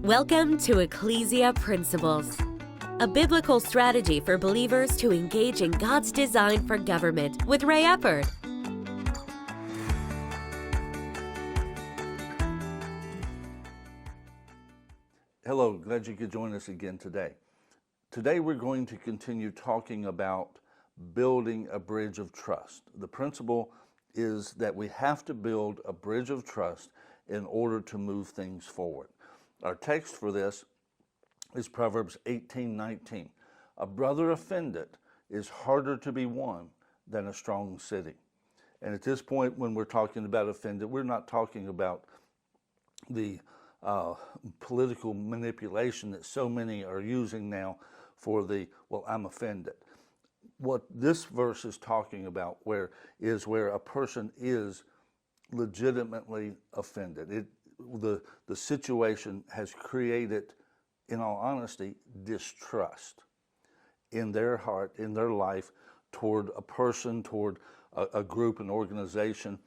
Welcome to Ecclesia Principles, a biblical strategy for believers to engage in God's design for government with Ray Eppard. Hello, glad you could join us again today. Today we're going to continue talking about building a bridge of trust. The principle is that we have to build a bridge of trust in order to move things forward. Our text for this is Proverbs 18:19. A brother offended is harder to be won than a strong city. And at this point, when we're talking about offended, we're not talking about the political manipulation that so many are using now for I'm offended. What this verse is talking about where a person is legitimately offended. The situation has created, in all honesty, distrust in their heart, in their life, toward a person, toward a group, an organization,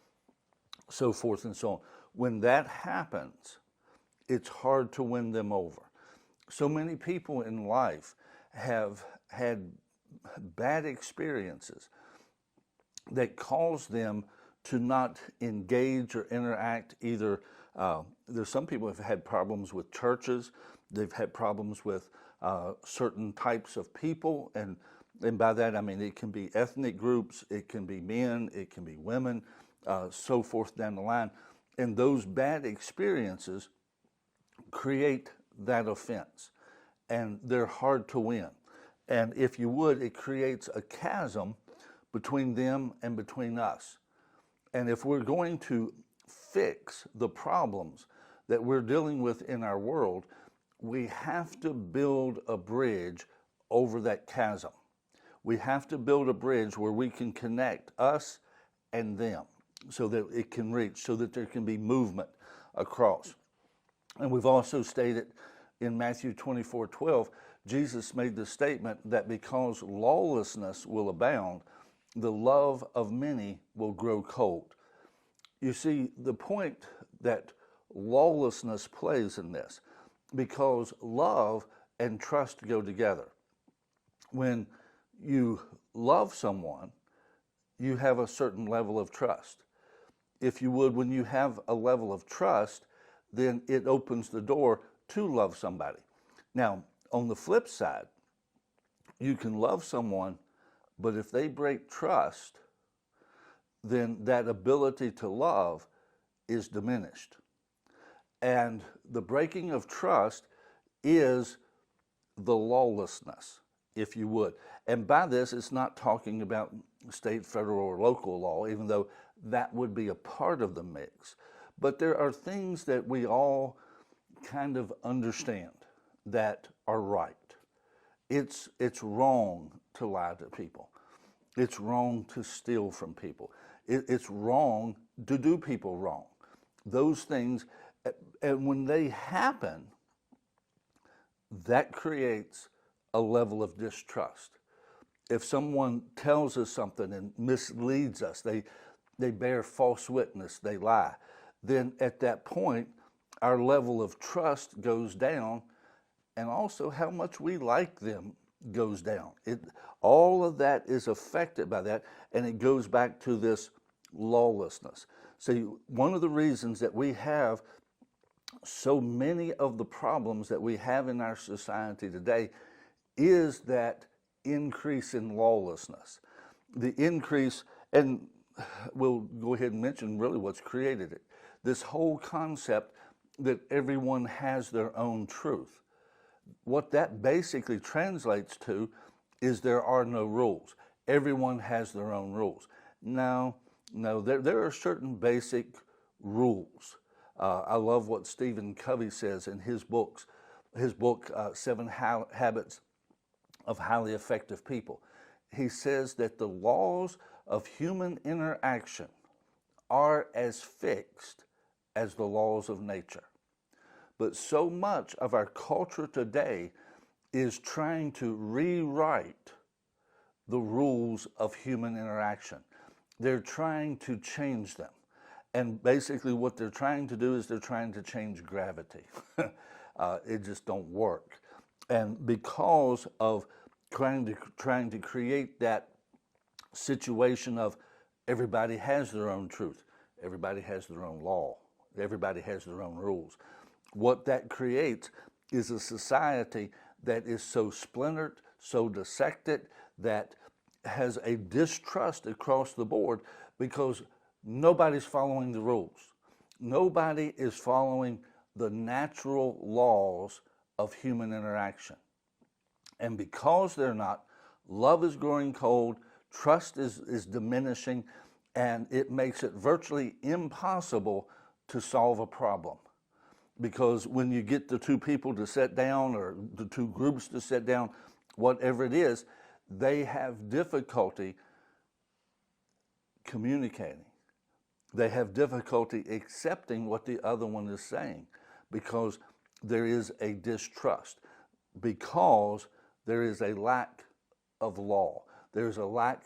so forth and so on. When that happens, it's hard to win them over. So many people in life have had bad experiences that cause them to not engage or interact. Either there's some people who have had problems with churches, they've had problems with certain types of people, and by that I mean it can be ethnic groups, it can be men, it can be women, so forth down the line. And those bad experiences create that offense, and they're hard to win. And if you would, it creates a chasm between them and between us. And if we're going to fix the problems that we're dealing with in our world, we have to build a bridge over that chasm. We have to build a bridge where we can connect us and them so that it can reach, so that there can be movement across. And we've also stated in Matthew 24:12, Jesus made the statement that because lawlessness will abound, the love of many will grow cold. You see, the point that lawlessness plays in this, because love and trust go together. When you love someone, you have a certain level of trust. If you would, when you have a level of trust, then it opens the door to love somebody. Now, on the flip side, you can love someone, but if they break trust, then that ability to love is diminished. And the breaking of trust is the lawlessness, if you would. And by this, it's not talking about state, federal, or local law, even though that would be a part of the mix. But there are things that we all kind of understand that are right. It's wrong to lie to people. It's wrong to steal from people. It's wrong to do people wrong. Those things, and when they happen, that creates a level of distrust. If someone tells us something and misleads us, they bear false witness, they lie, then at that point, our level of trust goes down, and also how much we like them goes down. All of that is affected by that, and it goes back to this lawlessness. See, one of the reasons that we have so many of the problems that we have in our society today is that increase in lawlessness. The increase, and we'll go ahead and mention really what's created it. This whole concept that everyone has their own truth. What that basically translates to is there are no rules. Everyone has their own rules. No, there are certain basic rules. I love what Stephen Covey says in his book, 7 Habits of Highly Effective People. He says that the laws of human interaction are as fixed as the laws of nature. But so much of our culture today is trying to rewrite the rules of human interaction. They're trying to change them. And basically what they're trying to do is they're trying to change gravity. It just don't work. And because of trying to create that situation of everybody has their own truth, everybody has their own law, everybody has their own rules, what that creates is a society that is so splintered, so dissected, that has a distrust across the board because nobody's following the rules. Nobody is following the natural laws of human interaction. And because they're not, love is growing cold, trust is diminishing, and it makes it virtually impossible to solve a problem. Because when you get the two people to sit down or the two groups to sit down, whatever it is, they have difficulty communicating. They have difficulty accepting what the other one is saying because there is a distrust, because there is a lack of law. There's a lack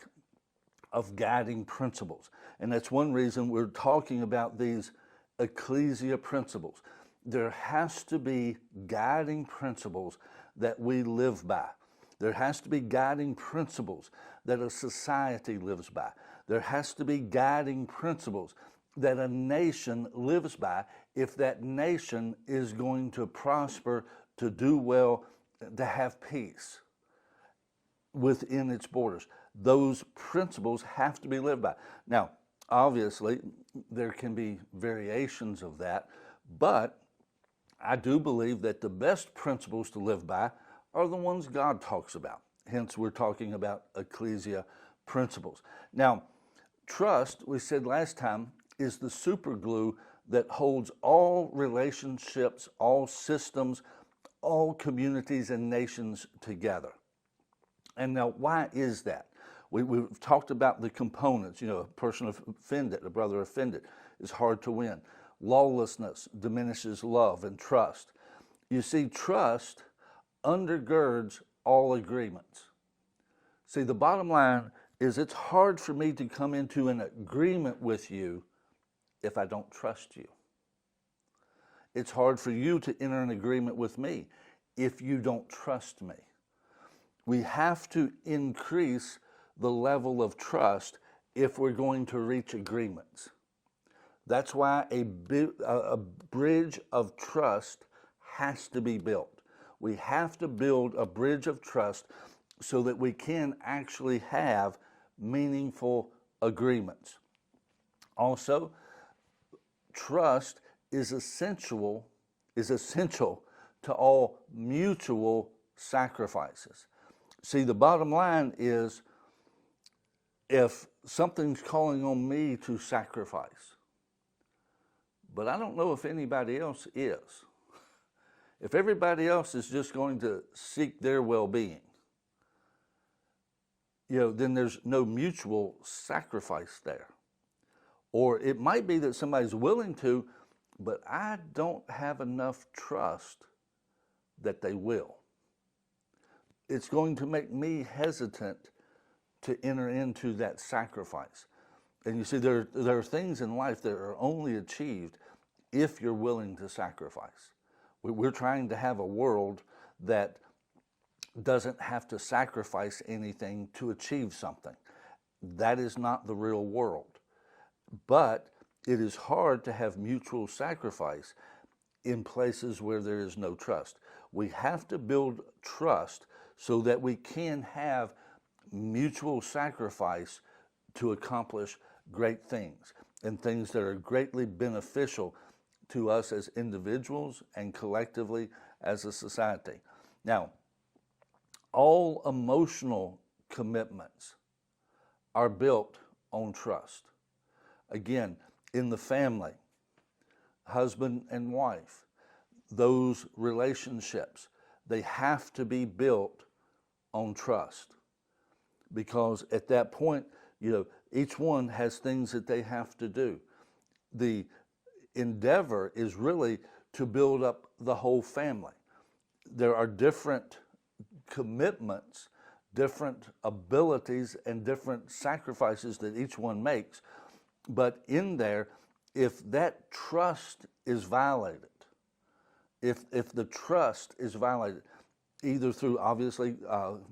of guiding principles. And that's one reason we're talking about these ecclesia principles. There has to be guiding principles that we live by. There has to be guiding principles that a society lives by. There has to be guiding principles that a nation lives by if that nation is going to prosper, to do well, to have peace within its borders. Those principles have to be lived by. Now, obviously, there can be variations of that, but I do believe that the best principles to live by are the ones God talks about. Hence, we're talking about ecclesia principles. Now, trust, we said last time, is the super glue that holds all relationships, all systems, all communities and nations together. And now, why is that? We've talked about the components. You know, a person offended, a brother offended, is hard to win. Lawlessness diminishes love and trust. You see, trust undergirds all agreements. See, the bottom line is it's hard for me to come into an agreement with you if I don't trust you. It's hard for you to enter an agreement with me if you don't trust me. We have to increase the level of trust if we're going to reach agreements. That's why a bridge of trust has to be built. We have to build a bridge of trust so that we can actually have meaningful agreements. Also, trust is essential to all mutual sacrifices. See, the bottom line is if something's calling on me to sacrifice, but I don't know if anybody else is. If everybody else is just going to seek their well-being, then there's no mutual sacrifice there. Or it might be that somebody's willing to, but I don't have enough trust that they will. It's going to make me hesitant to enter into that sacrifice. And you see, there are things in life that are only achieved if you're willing to sacrifice. We're trying to have a world that doesn't have to sacrifice anything to achieve something. That is not the real world. But it is hard to have mutual sacrifice in places where there is no trust. We have to build trust so that we can have mutual sacrifice to accomplish great things and things that are greatly beneficial to us as individuals and collectively as a society. Now, all emotional commitments are built on trust. Again, in the family, husband and wife, those relationships, they have to be built on trust. Because at that point, each one has things that they have to do. The endeavor is really to build up the whole family. There are different commitments, different abilities, and different sacrifices that each one makes. But in there, if that trust is violated, if the trust is violated, either through, obviously,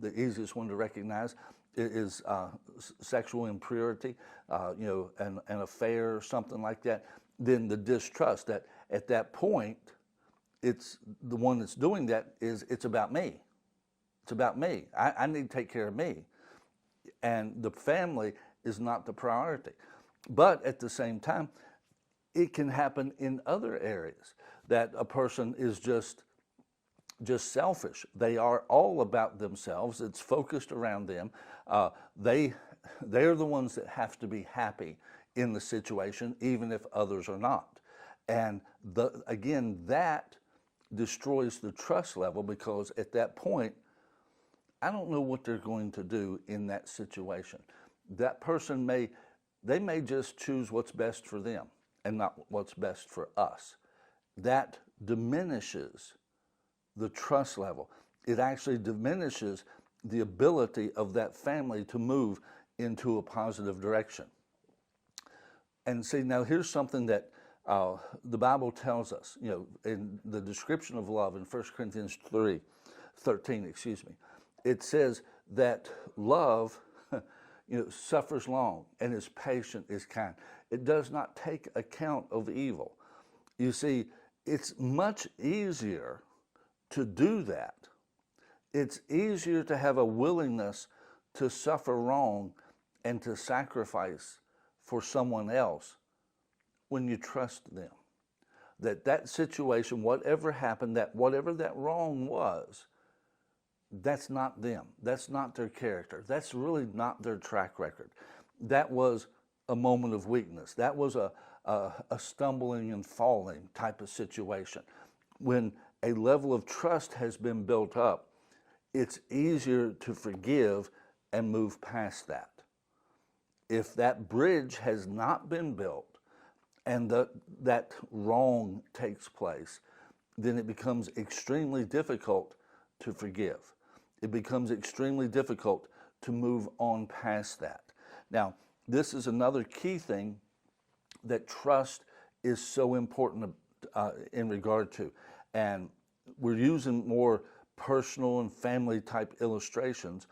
the easiest one to recognize is sexual impurity, an affair or something like that, then the distrust, that at that point, it's the one that's doing that it's about me. It's about me. I need to take care of me. And the family is not the priority. But at the same time, it can happen in other areas that a person is just selfish. They are all about themselves. It's focused around them. They're the ones that have to be happy in the situation, even if others are not. And again, that destroys the trust level, because at that point, I don't know what they're going to do in that situation. That person may just choose what's best for them and not what's best for us. That diminishes the trust level. It actually diminishes the ability of that family to move into a positive direction. And see, now here's something that the Bible tells us, in the description of love in 1 Corinthians 13, it says that love suffers long and is patient, is kind. It does not take account of evil. You see, it's much easier to do that. It's easier to have a willingness to suffer wrong and to sacrifice for someone else when you trust them. That situation, whatever happened, whatever that wrong was, that's not them. That's not their character. That's really not their track record. That was a moment of weakness. That was a stumbling and falling type of situation. When a level of trust has been built up, it's easier to forgive and move past that. If that bridge has not been built and that wrong takes place, then it becomes extremely difficult to forgive. It becomes extremely difficult to move on past that. Now, this is another key thing that trust is so important in regard to. And we're using more personal and family type illustrations,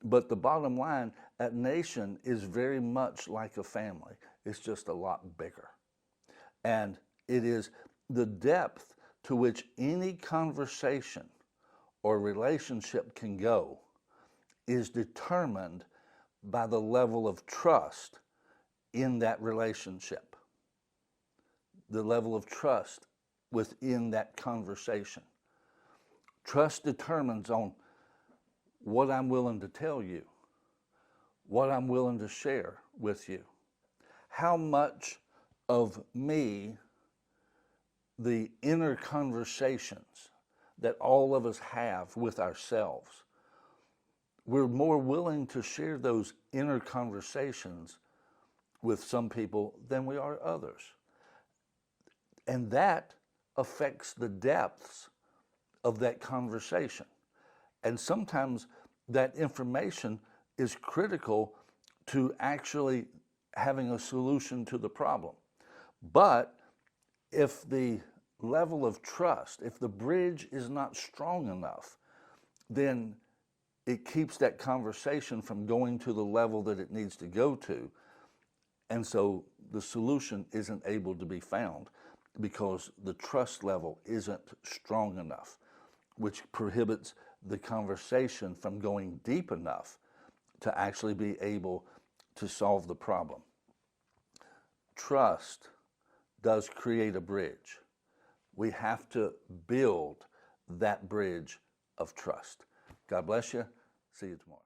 but the bottom line, a nation is very much like a family. It's just a lot bigger. And it is the depth to which any conversation or relationship can go is determined by the level of trust in that relationship, the level of trust within that conversation. Trust determines on what I'm willing to tell you, what I'm willing to share with you, how much of me, the inner conversations that all of us have with ourselves, we're more willing to share those inner conversations with some people than we are others. And that affects the depths of that conversation. And sometimes that information is critical to actually having a solution to the problem. But if the level of trust, if the bridge is not strong enough, then it keeps that conversation from going to the level that it needs to go to. And so the solution isn't able to be found because the trust level isn't strong enough, which prohibits the conversation from going deep enough to actually be able to solve the problem. Trust does create a bridge. We have to build that bridge of trust. God bless you. See you tomorrow.